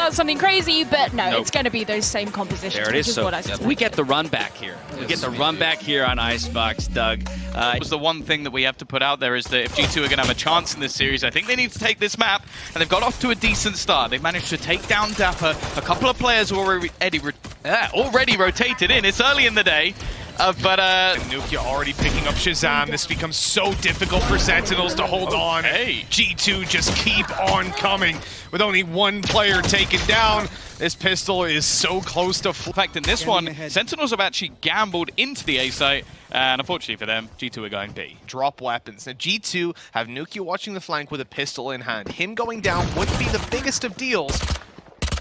out something crazy, but no, it's going to be those same compositions, there it is. which is So what I suspected. we get the run back here. We get the run back here on Icebox, Doug. It was the one thing that we have to put out there is that if G2 are going to have a chance in this series, I think they need to take this map, and they've got off to a decent start. They've managed to take down Dapper. A couple of players already rotated in. It's early in the day. But Nukia already picking up Shazam. This becomes so difficult for Sentinels to hold on. Hey. G2 just keep on coming. With only one player taken down, this pistol is so close to... in fact, in this one, Sentinels have actually gambled into the A site, and unfortunately for them, G2 are going B. Drop weapons. Now G2 have Nukia watching the flank with a pistol in hand. Him going down would be the biggest of deals.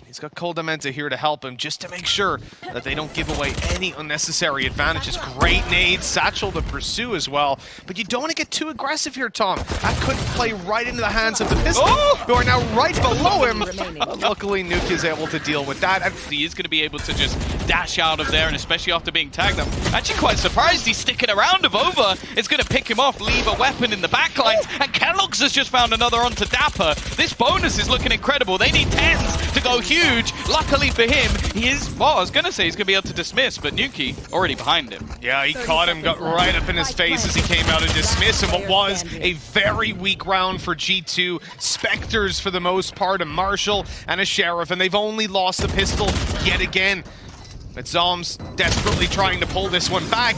He's got Coldamenta here to help him, just to make sure that they don't give away any unnecessary advantages. Great nade, Satchel to pursue as well. But you don't want to get too aggressive here, Tom. That could play right into the hands of the Pistons, who are now right below him. Luckily, Nuke is able to deal with that. And he is going to be able to just dash out of there, and especially after being tagged. I'm actually quite surprised he's sticking around. Avova is going to pick him off, leave a weapon in the backlines, and Kellogg's has just found another onto Dapper. This bonus is looking incredible. They need 10s to go huge. Luckily for him, he is, well, I was going to say he's going to be able to dismiss, but Nuki already behind him. Yeah, he caught him, got right up in his face as he came out and dismissed him. What was a very weak round for G2. Spectres for the most part, a Marshal and a Sheriff, and they've only lost the pistol yet again. But Zom's desperately trying to pull this one back.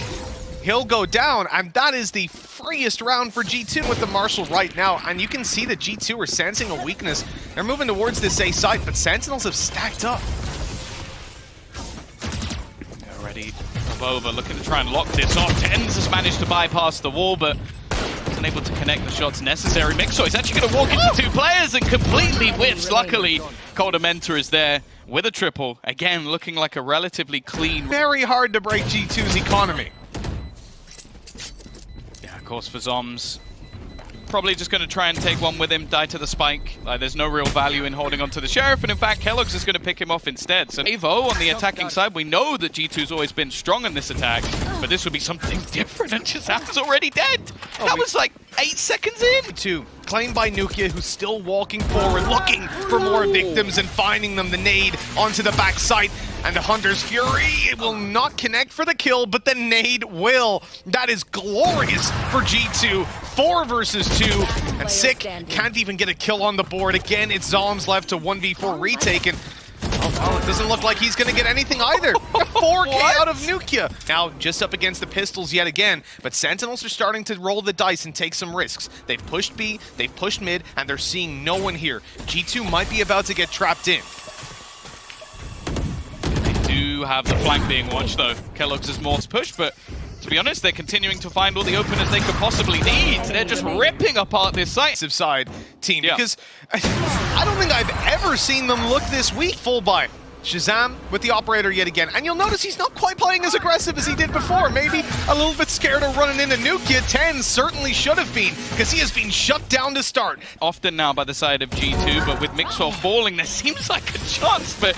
He'll go down, and that is the freest round for G2 with the Marshal right now. And you can see that G2 are sensing a weakness. They're moving towards this A site, but Sentinels have stacked up. Already Avova looking to try and lock this off. Tens has managed to bypass the wall, but isn't able to connect the shots necessary. Mixo is actually going to walk into two players and completely whiffs. Luckily, Coldamenta is there with a triple. Again, looking like a relatively clean... Very hard to break G2's economy. Of course, for Zoms, probably just going to try and take one with him, die to the spike. There's no real value in holding on to the Sheriff, and in fact, Kellogg's is going to pick him off instead. So Evo on the attacking side, we know that G2's always been strong in this attack, but this would be something different, and Shazam's already dead. That was like 8 seconds in. Two, claimed by Nukia, who's still walking forward, looking for more victims and finding them. The nade onto the backside. And the Hunter's Fury, it will not connect for the kill, but the nade will. That is glorious for G2. 4 versus 2, and Sick can't even get a kill on the board. Again, it's Zom's left to 1v4 retake, and it doesn't look like he's going to get anything either. 4K out of Nukia. Now, just up against the Pistols yet again, but Sentinels are starting to roll the dice and take some risks. They've pushed B, they've pushed mid, and they're seeing no one here. G2 might be about to get trapped in. Do have the flank being watched though. Kellogg's is more push, but to be honest, they're continuing to find all the openers they could possibly need. They're just ripping apart this site. Side team, because I don't think I've ever seen them look this weak. Full buy. Shazam with the operator yet again, and you'll notice he's not quite playing as aggressive as he did before. Maybe a little bit scared of running into Nukia. 10 certainly should have been, because he has been shut down to start. Often now by the side of G2, but with Mixwell falling, there seems like a chance, but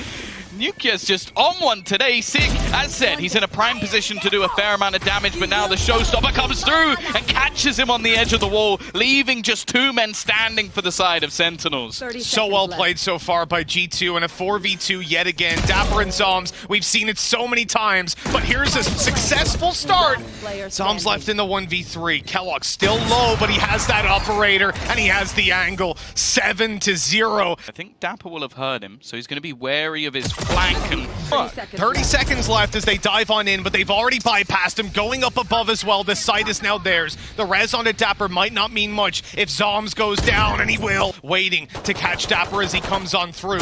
Nukia's just on one today. Sick, as said, he's in a prime position to do a fair amount of damage, but now the showstopper comes through and catches him on the edge of the wall, leaving just 2 men standing for the side of Sentinels. So well played so far by G2, and a 4v2 yet again. Dapper and Zoms, we've seen it so many times, but here's a successful start. Zoms left in the 1v3. Kellogg still low, but he has that operator, and he has the angle. 7-0. I think Dapper will have heard him, so he's going to be wary of his flank. And 30 seconds left as they dive on in, but they've already bypassed him, going up above as well. The site is now theirs. The res on a Dapper might not mean much if Zoms goes down, and he will. Waiting to catch Dapper as he comes on through.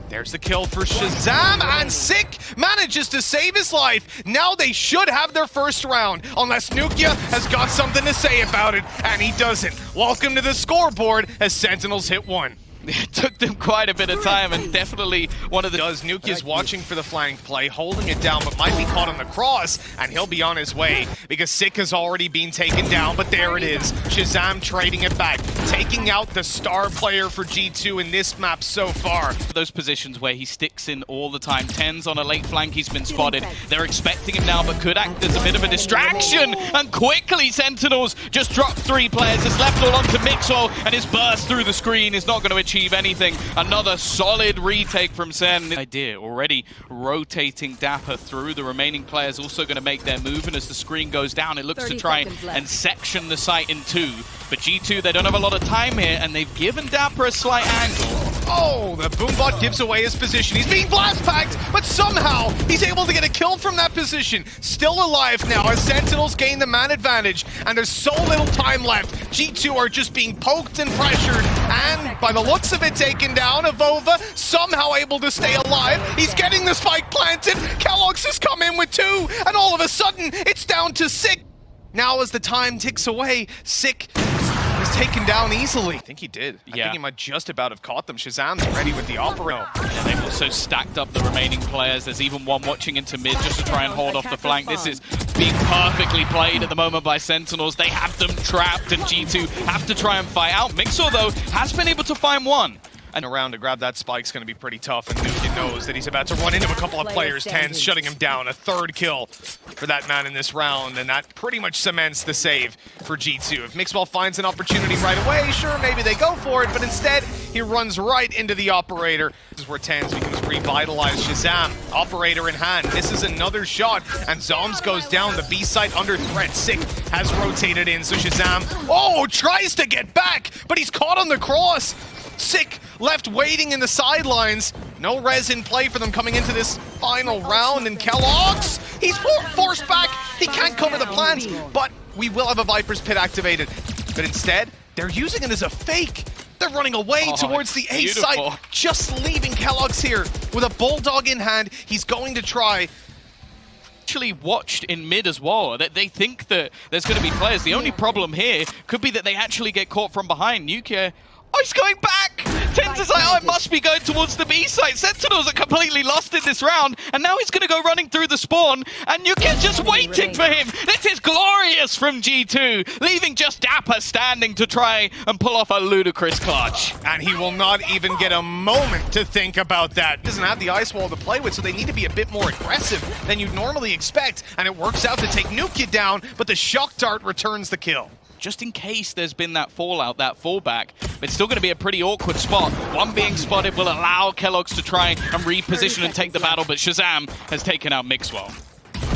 There's the kill for Shazam, and Sick manages to save his life. Now they should have their first round, unless Nukia has got something to say about it, and he doesn't. Welcome to the scoreboard as Sentinels hit 1. It took them quite a bit of time, and definitely one of the... Nukia's watching for the flank play, holding it down, but might be caught on the cross, and he'll be on his way, because Sick has already been taken down, but there it is. Shazam trading it back, taking out the star player for G2 in this map so far. Those positions where he sticks in all the time. 10's on a late flank, he's been spotted. They're expecting him now, but could act as a bit of a distraction, and quickly Sentinels just dropped 3 players. It's left all onto Mixwell, and his burst through the screen is not going to achieve achieve anything. Another solid retake from SEN. Idea already rotating Dapper through. The remaining players also going to make their move, and as the screen goes down, it looks to try and section the site in two. But G2, they don't have a lot of time here, and they've given Dapper a slight angle. Oh, the Boombot gives away his position. He's being blast-packed, but somehow he's able to get a kill from that position. Still alive now as Sentinels gain the man advantage, and there's so little time left. G2 are just being poked and pressured, and by the looks of it, taken down. Avova somehow able to stay alive. He's getting the spike planted. Kellogg's has come in with 2, and all of a sudden, it's down to Sick. Now as the time ticks away, Sick is taken down easily. I think he did. I think he might just about have caught them. Shazam's ready with the operator. And they've also stacked up the remaining players. There's even one watching into mid just to try and hold off the flank. This is being perfectly played at the moment by Sentinels. They have them trapped, and G2 have to try and fight out. Mixor, though, has been able to find one. And around to grab that spike's going to be pretty tough, and Nukin knows that he's about to run into a couple of players. Tens shutting him down. A 3rd kill for that man in this round, and that pretty much cements the save for G2. If Mixwell finds an opportunity right away, sure, maybe they go for it, but instead, he runs right into the operator. This is where Tens becomes revitalized. Shazam, operator in hand. This is another shot, and Zoms goes down. The B site under threat. Sick has rotated in, so Shazam, tries to get back, but he's caught on the cross. Sick left waiting in the sidelines. No res in play for them coming into this final round, and Kellogg's, he's forced back. He can't cover the plant, but we will have a Viper's Pit activated. But instead, they're using it as a fake. They're running away towards the A site, just leaving Kellogg's here with a Bulldog in hand. He's going to try. Actually watched in mid as well. They think that there's going to be players. The only problem here could be that they actually get caught from behind. Nuclear, he's going back! Tens is like, it must be going towards the B site. Sentinels are completely lost in this round, and now he's going to go running through the spawn, and Nukia's just waiting for him. This is glorious from G2, leaving just Dapper standing to try and pull off a ludicrous clutch. And he will not even get a moment to think about that. Doesn't have the ice wall to play with, so they need to be a bit more aggressive than you'd normally expect, and it works out to take Nukia down, but the shock dart returns the kill. Just in case there's been that fallout, that fallback. It's still going to be a pretty awkward spot. One being spotted will allow Kellogg's to try and reposition and take the battle, but Shazam has taken out Mixwell.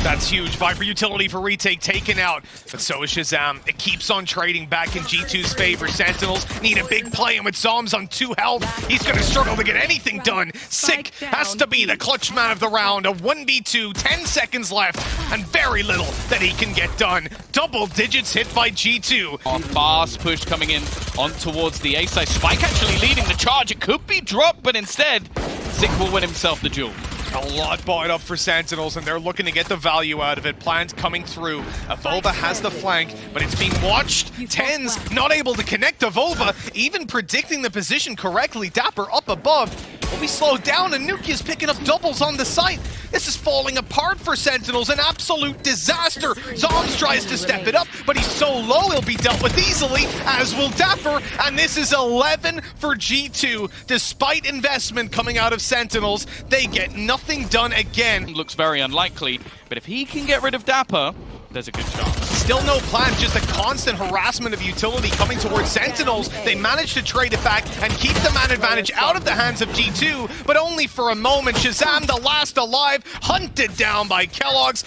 That's huge. Viper utility for retake taken out, but so is Shazam. It keeps on trading back in G2's favor. Sentinels need a big play, and with Zoms on 2 health, he's going to struggle to get anything done. Sick has to be the clutch man of the round. A 1v2, 10 seconds left, and very little that he can get done. Double digits hit by G2. Fast push coming in on towards the A side. Spike actually leading the charge. It could be dropped, but instead, Sick will win himself the duel. A lot bought up for Sentinels, and they're looking to get the value out of it. Plant coming through. Avova has the flank, but it's being watched. Tens not able to connect Avova, even predicting the position correctly. Dapper up above. Will be slowed down, and Nukia's picking up doubles on the site. This is falling apart for Sentinels, an absolute disaster. Zoms tries to step it up, but he's so low he'll be dealt with easily, as will Dapper, and this is 11 for G2. Despite investment coming out of Sentinels, they get nothing done again. Looks very unlikely, but if he can get rid of Dapper, there's a good chance. Still no plan, just a constant harassment of utility coming towards Sentinels. They managed to trade it back and keep the man advantage out of the hands of G2, but only for a moment. Shazam, the last alive, hunted down by Kellogg's.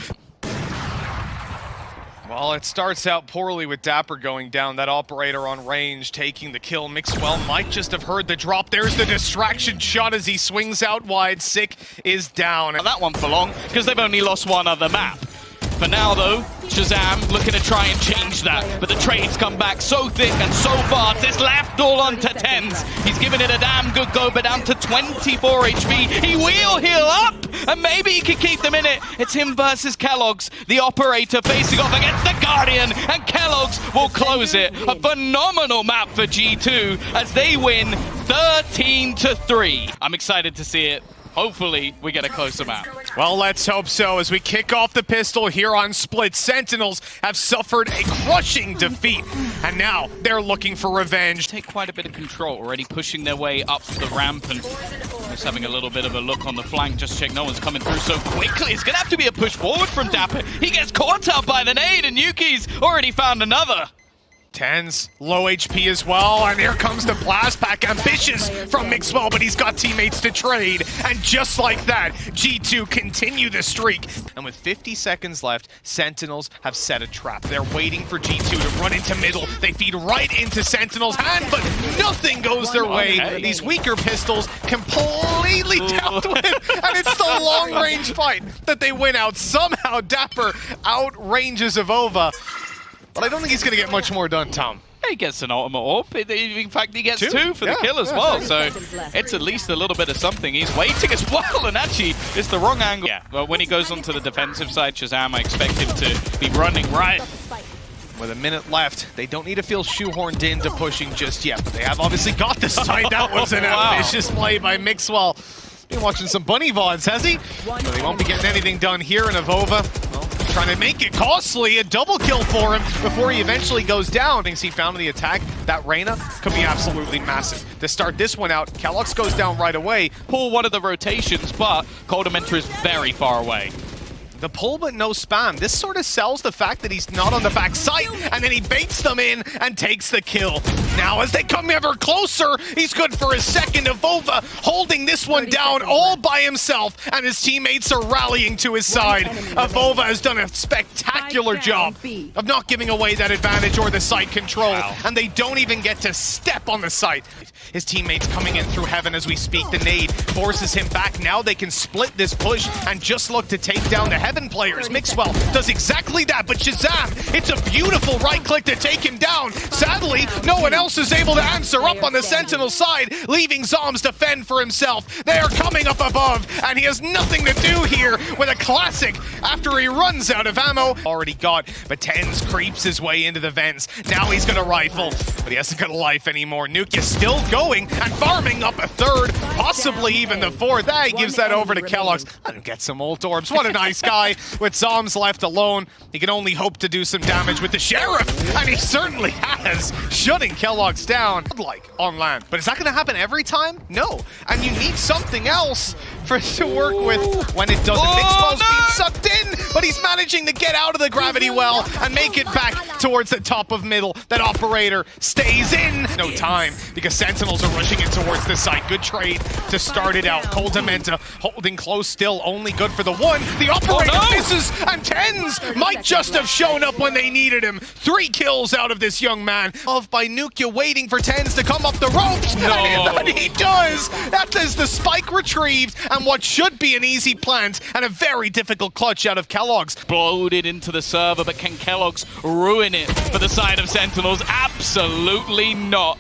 Well, it starts out poorly with Dapper going down. That operator on range taking the kill. Mixwell might just have heard the drop. There's the distraction shot as he swings out wide. Sick is down. Now that one for long, because they've only lost one other map. For now, though, Shazam looking to try and change that, but the trades come back so thick and so fast. It's left all onto Tens. He's giving it a damn good go, but down to 24 HP. He will heal up, and maybe he can keep them in it. It's him versus Kellogg's, the operator facing off against the Guardian, and Kellogg's will close it. A phenomenal map for G2 as they win 13-3. I'm excited to see it. Hopefully, we get a closer map. Well, let's hope so. As we kick off the pistol here on Split, Sentinels have suffered a crushing defeat, and now they're looking for revenge. Take quite a bit of control, already pushing their way up the ramp and just having a little bit of a look on the flank. Just check no one's coming through so quickly. It's going to have to be a push forward from Dapper. He gets caught up by the nade, and Yuki's already found another. TenZ, low HP as well, and here comes the blast pack. Ambitious from Mixwell, but he's got teammates to trade. And just like that, G2 continue the streak. And with 50 seconds left, Sentinels have set a trap. They're waiting for G2 to run into middle. They feed right into Sentinel's hand, but nothing goes their way. These weaker pistols completely dealt with, and it's the long-range fight that they win out. Somehow Dapper outranges Avova. But I don't think he's going to get much more done, Tom. He gets an ultimate AWP. In fact, he gets two for the kill as well. So it's at least a little bit of something. He's waiting as well, and actually, it's the wrong angle. Yeah, but when he goes onto the defensive side, ShahZaM, I expect him to be running right. With a minute left, they don't need to feel shoehorned into pushing just yet. But they have obviously got the side. That was an ambitious play by Mixwell. Been watching some bunny VODs, has he? But they won't be getting anything done here in Avova. Well, trying to make it costly. A double kill for him before he eventually goes down. Things he found in the attack, that Reyna, could be absolutely massive. To start this one out, keloqz goes down right away. Pull one of the rotations, but Coldamenta is very far away. The pull but no spam. This sort of sells the fact that he's not on the back site, and then he baits them in and takes the kill. Now as they come ever closer, he's good for his second. Avova holding this one down all by himself, and his teammates are rallying to his side. Avova has done a spectacular job of not giving away that advantage or the site control, and they don't even get to step on the site. His teammates coming in through heaven as we speak. The nade forces him back. Now they can split this push and just look to take down the heaven players. Mixwell does exactly that, but ShahZaM, it's a beautiful right click to take him down. Sadly, no one else is able to answer up on the Sentinel side, leaving Zombs to fend for himself. They are coming up above, and he has nothing to do here with a classic after he runs out of ammo. Already got, but TenZ creeps his way into the vents. Now he's gonna rifle, but he hasn't got a life anymore. Nuke still going and farming up a third, possibly even the fourth. He gives that over to keloqz. Let him get some ult orbs. What a nice guy. With Zombs left alone, he can only hope to do some damage with the Sheriff, and he certainly has, shutting keloqz down like on land. But is that going to happen every time? No. And you need something else for it to work with when it doesn't. Mixwell's being sucked in, but he's managing to get out of the gravity well and make it back towards the top of middle. That operator stays in. No time, because Sentinels are rushing in towards the site. Good trade to start it out. Coldamenta holding close still, only good for the one. The operator misses, and TenZ might just have shown up when they needed him. 3 kills out of this young man. Of by Nukia waiting for TenZ to come up the ropes, and he does. That is the spike retrieved, and what should be an easy plant, and a very difficult clutch out of keloqz. Exploded into the server, but can keloqz ruin it for the side of Sentinels? Absolutely not.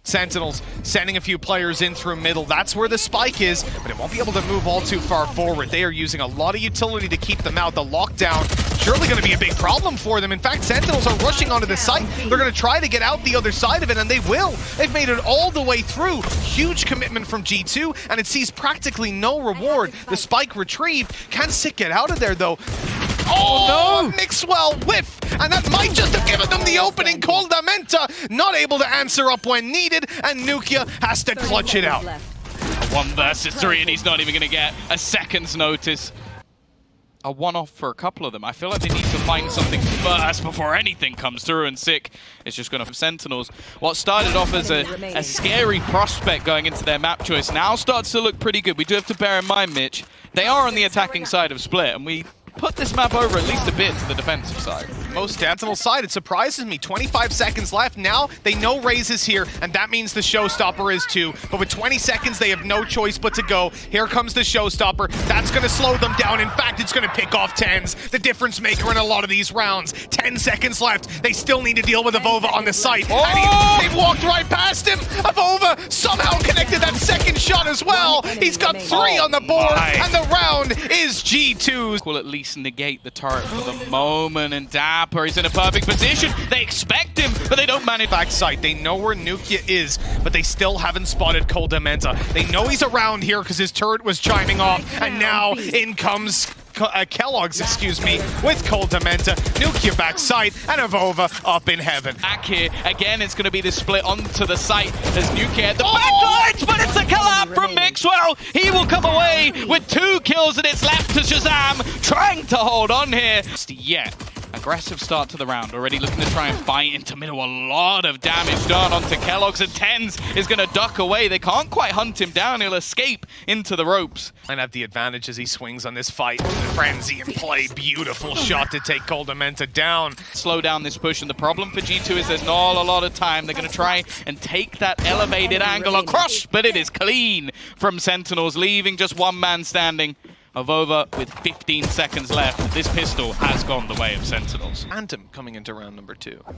Sentinels sending a few players in through middle. That's where the spike is, but it won't be able to move all too far forward. They are using a lot of utility to keep them out. The lockdown surely going to be a big problem for them. In fact, Sentinels are rushing onto the site. They're going to try to get out the other side of it, and they will. They've made it all the way through. Huge commitment from G2, and it sees practically no reward. The spike retrieved. Can Sick get out of there, though? Oh no! Mixwell whiff, and that might just have given them the opening. Coldamenta not able to answer up when needed, and Nukia has to clutch it out. 1 versus 3, and he's not even going to get a second's notice. A one-off for a couple of them. I feel like they need to find something first before anything comes through, and Sick is just going to have Sentinels. What started off as a scary prospect going into their map choice now starts to look pretty good. We do have to bear in mind, Mitch, they are on the attacking side of Split, and we put this map over at least a bit to the defensive side. Most Sentinel side, it surprises me. 25 seconds left. Now they know Raze is here, and that means the showstopper is too. But with 20 seconds, they have no choice but to go. Here comes the showstopper. That's going to slow them down. In fact, it's going to pick off TenZ, the difference maker in a lot of these rounds. 10 seconds left. They still need to deal with Avova on the site. And they've walked right past him. Avova somehow connected that second shot as well. He's got 3 on the board, and the round is G2's. Will at least negate the turret for the moment, and Dapper is in a perfect position. They expect him, but they don't manage. Backside, they know where Nukia is, but they still haven't spotted Coldamenta. They know he's around here because his turret was chiming off, and now in comes keloqz, excuse me, with Coldamenta, Nukia backside, and Avova up in heaven. Back here, again, it's going to be the split onto the site as Nukia at the backlines, but it's a collab from Mixwell. He will come away with 2 kills, and it's left to ShahZaM trying to hold on here. Yet. Aggressive start to the round. Already looking to try and fight into middle. A lot of damage done onto Kellogg's, and Tens is going to duck away. They can't quite hunt him down. He'll escape into the ropes. And have the advantage as he swings on this fight. Frenzy in play. Beautiful shot to take Coldamenta down. Slow down this push, and the problem for G2 is there's not a lot of time. They're going to try and take that elevated angle across, but it is clean from Sentinels, leaving just one man standing. Avova with 15 seconds left. This pistol has gone the way of Sentinels. Phantom coming into round number 2. Oh.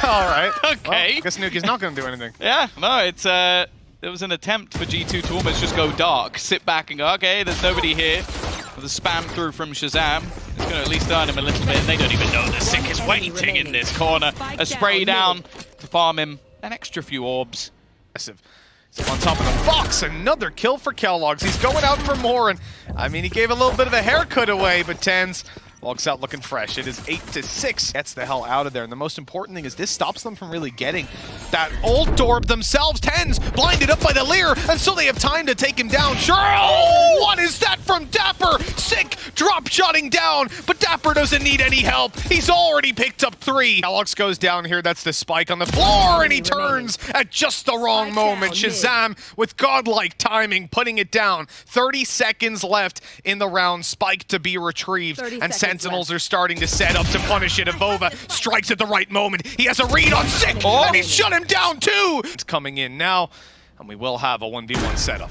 All right. Okay. Well, I guess Nuki's not going to do anything. Yeah, no, it was an attempt for G2 to almost just go dark, sit back and go, okay, there's nobody here. With a spam through from Shazam, it's going to at least earn him a little bit. They don't even know the Sick is waiting in this corner. A spray down to farm him an extra few orbs. On top of the box, another kill for Kellogg's. He's going out for more, and I mean, he gave a little bit of a haircut away, but Tens walks out looking fresh. It is 8-6. Gets the hell out of there, and the most important thing is this stops them from really getting that ult door themselves. Tens blinded up by the Leer, and so they have time to take him down. Sure. Oh, what is that from Dapper? Sick drop shotting down, but Dapper doesn't need any help. He's already picked up 3. Kellogg's goes down here. That's the spike on the floor, and he turns at just the wrong moment. Shazam with godlike timing, putting it down. 30 seconds left in the round. Spike to be retrieved, and Sentinels are starting to set up to punish it. Avova strikes at the right moment. He has a read on Sick, and he's shut him down too. It's coming in now, and we will have a 1v1 setup.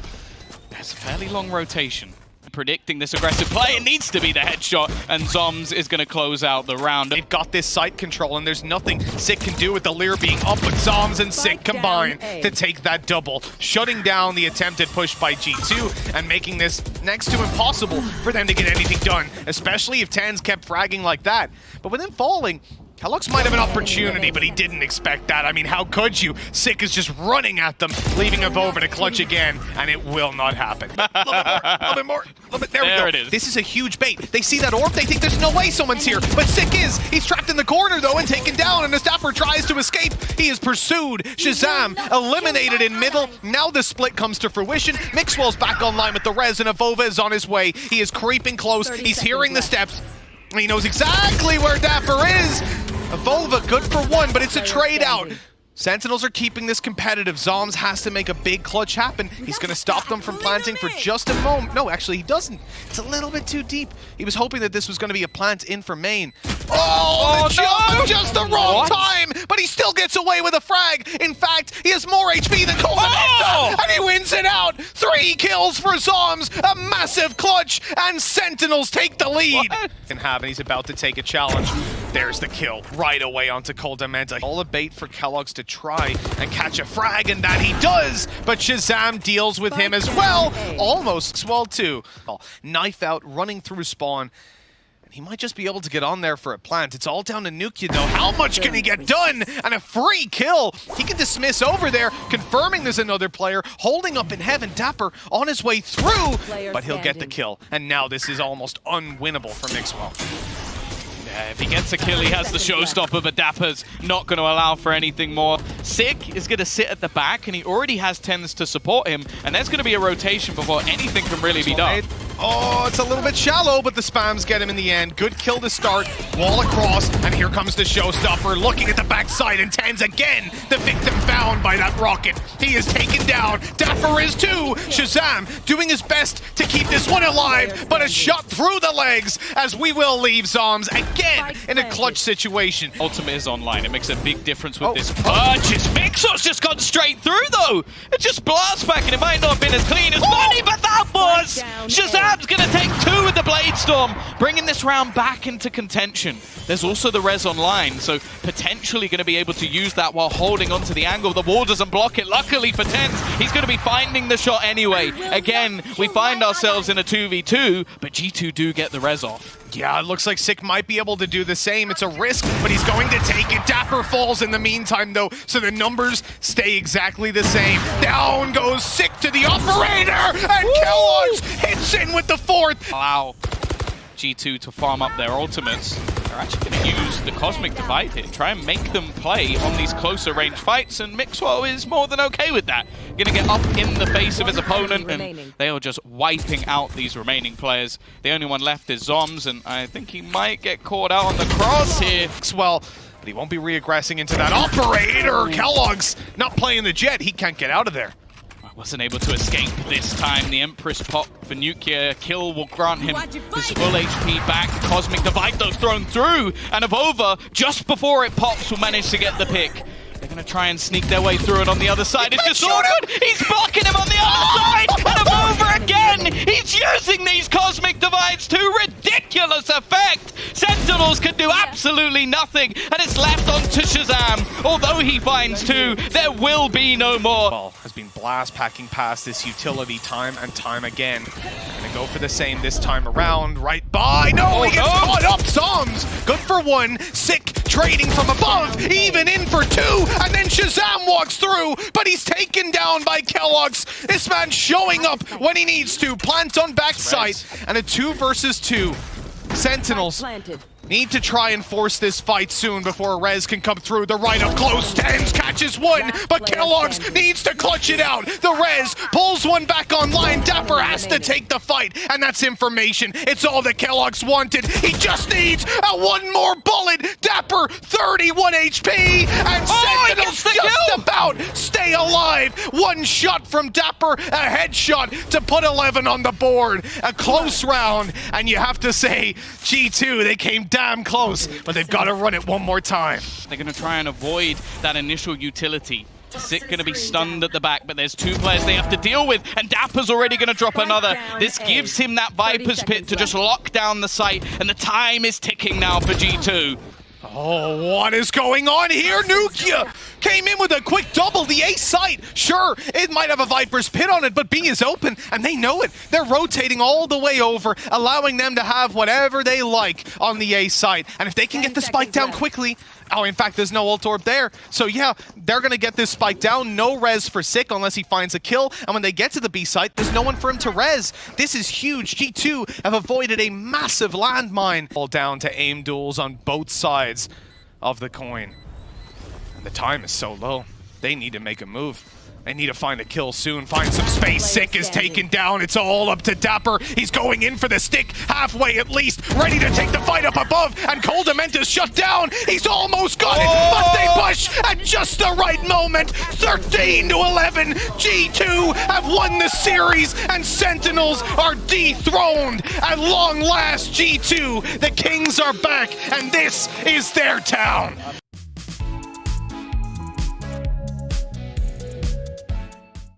That's a fairly long rotation. Predicting this aggressive play, it needs to be the headshot, and Zoms is going to close out the round. They've got this site control, and there's nothing Sick can do with the Leer being up, but Zoms and Sick combine to take that double, shutting down the attempted push by G2 and making this next to impossible for them to get anything done, especially if Tens kept fragging like that. But with him falling, Kellogg's might have an opportunity, but he didn't expect that. I mean, how could you? Sick is just running at them, leaving Avova to clutch again, and it will not happen. A little bit more. There we go. It is. This is a huge bait. They see that orb, they think there's no way someone's here, but Sick is. He's trapped in the corner, though, and taken down, and as Dapper tries to escape, he is pursued. Shazam eliminated in middle. Now the split comes to fruition. Mixwell's back online with the res, and Avova is on his way. He is creeping close. He's hearing the steps. He knows exactly where Dapper is. Avova good for 1, but it's a trade out. Sentinels are keeping this competitive. Zoms has to make a big clutch happen. He's going to stop them from planting for just a moment. No, actually, he doesn't. It's a little bit too deep. He was hoping that this was going to be a plant in for main. Oh, no! Just the wrong time, but he still gets away with a frag. In fact, he has more HP than Coldamenta, and he wins it out. 3 kills for Zoms, a massive clutch, and Sentinels take the lead. And he's about to take a challenge. There's the kill right away onto Coldamenta. All a bait for Kellogg's to try and catch a frag, and that he does, but Shazam deals with him as well. Almost swell too. Knife out, running through spawn. He might just be able to get on there for a plant. It's all down to Nukia, though. How much can he get done? And a free kill. He can dismiss over there, confirming there's another player holding up in heaven. Dapper on his way through, but he'll get the kill. And now this is almost unwinnable for Mixwell. Yeah, if he gets a kill, he has the showstopper, but Dapper's not going to allow for anything more. Sick is going to sit at the back, and he already has Tens to support him, and there's going to be a rotation before anything can really be done. Oh, it's a little bit shallow, but the spams get him in the end. Good kill to start. Wall across, and here comes the showstopper. Looking at the backside, and Tens again, the victim found by that rocket. He is taken down. Dapper is too. Shazam doing his best to keep this one alive, but a shot through the legs as we will leave Zoms again in a clutch situation. Ultimate is online. It makes a big difference with this punch. His Mixwell's just gone straight through, though. It just blasts back, and it might not have been as clean as Bunny, but that was Shazam's going to take 2 with the Blade Storm, bringing this round back into contention. There's also the res online, so potentially going to be able to use that while holding onto the angle. The wall doesn't block it. Luckily for Tens, he's going to be finding the shot anyway. Again, we find ourselves in a 2v2, but G2 do get the res off. Yeah, it looks like Sick might be able to do the same. It's a risk, but he's going to take it. Dapper falls in the meantime, though, so the numbers stay exactly the same. Down goes Sick to the operator, and Kellogg's hits in with the 4th. Allow G2 to farm up their ultimates. They're actually going to use the Cosmic Divide here, try and make them play on these closer range fights, and Mixwell is more than okay with that. Going to get up in the face of his opponent, and they are just wiping out these remaining players. The only one left is Zoms, and I think he might get caught out on the cross here. Well, but he won't be reaggressing into that operator. Kellogg's not playing the jet. He can't get out of there. Wasn't able to escape this time. The Empress pop for nuclear kill will grant him his full HP back. Cosmic Divide though thrown through, and Avova, just before it pops, will manage to get the pick. They're going to try and sneak their way through it on the other side. It's just awkward! He's blocking him on the other side! And Avova again! He's using these Cosmic Divides to ridiculous effect! Sentinels can do absolutely nothing, and it's left on to Shazam. Although he finds two, there will be no more. Ball has been blast packing past this utility time and time again. Gonna go for the same this time around. Right by. No, he gets caught up. Zoms. Good for one. Sick trading from above. Even in for two. And then Shazam walks through, but he's taken down by Kellogg's. This man showing up when he needs to. Plant on backside. And a 2 versus 2. Sentinels need to try and force this fight soon before Rez can come through. The right up close, Tens catches one, but Kellogg's needs to clutch it out. The Rez pulls one back online. Dapper has to take the fight, and that's information. It's all that Kellogg's wanted. He just needs one more bullet. Dapper, 31 HP, and Sentinels just about stay alive. One shot from Dapper, a headshot to put 11 on the board. A close round, and you have to say, G2, they came damn close, but they've got to run it one more time. They're going to try and avoid that initial utility. Sick going to be stunned at the back, but there's 2 players they have to deal with, and Dapper's already going to drop another. This gives him that Viper's Pit to just lock down the site, and the time is ticking now for G2. Oh, what is going on here? Nukia came in with a quick double. The A site, sure, it might have a Viper's Pit on it, but B is open, and they know it. They're rotating all the way over, allowing them to have whatever they like on the A site. And if they can get the spike down quickly, oh, in fact, there's no ult orb there. So yeah, they're going to get this spike down. No res for Sick unless he finds a kill. And when they get to the B site, there's no one for him to res. This is huge. G2 have avoided a massive landmine. All down to aim duels on both sides of the coin. And the time is so low. They need to make a move. They need to find a kill soon, find some space. Sick is taken down. It's all up to Dapper. He's going in for the stick, halfway at least, ready to take the fight up above, and Coldament is shut down. He's almost got it, but they push at just the right moment. 13-11. G2 have won the series, and Sentinels are dethroned. At long last, G2, the Kings are back, and this is their town.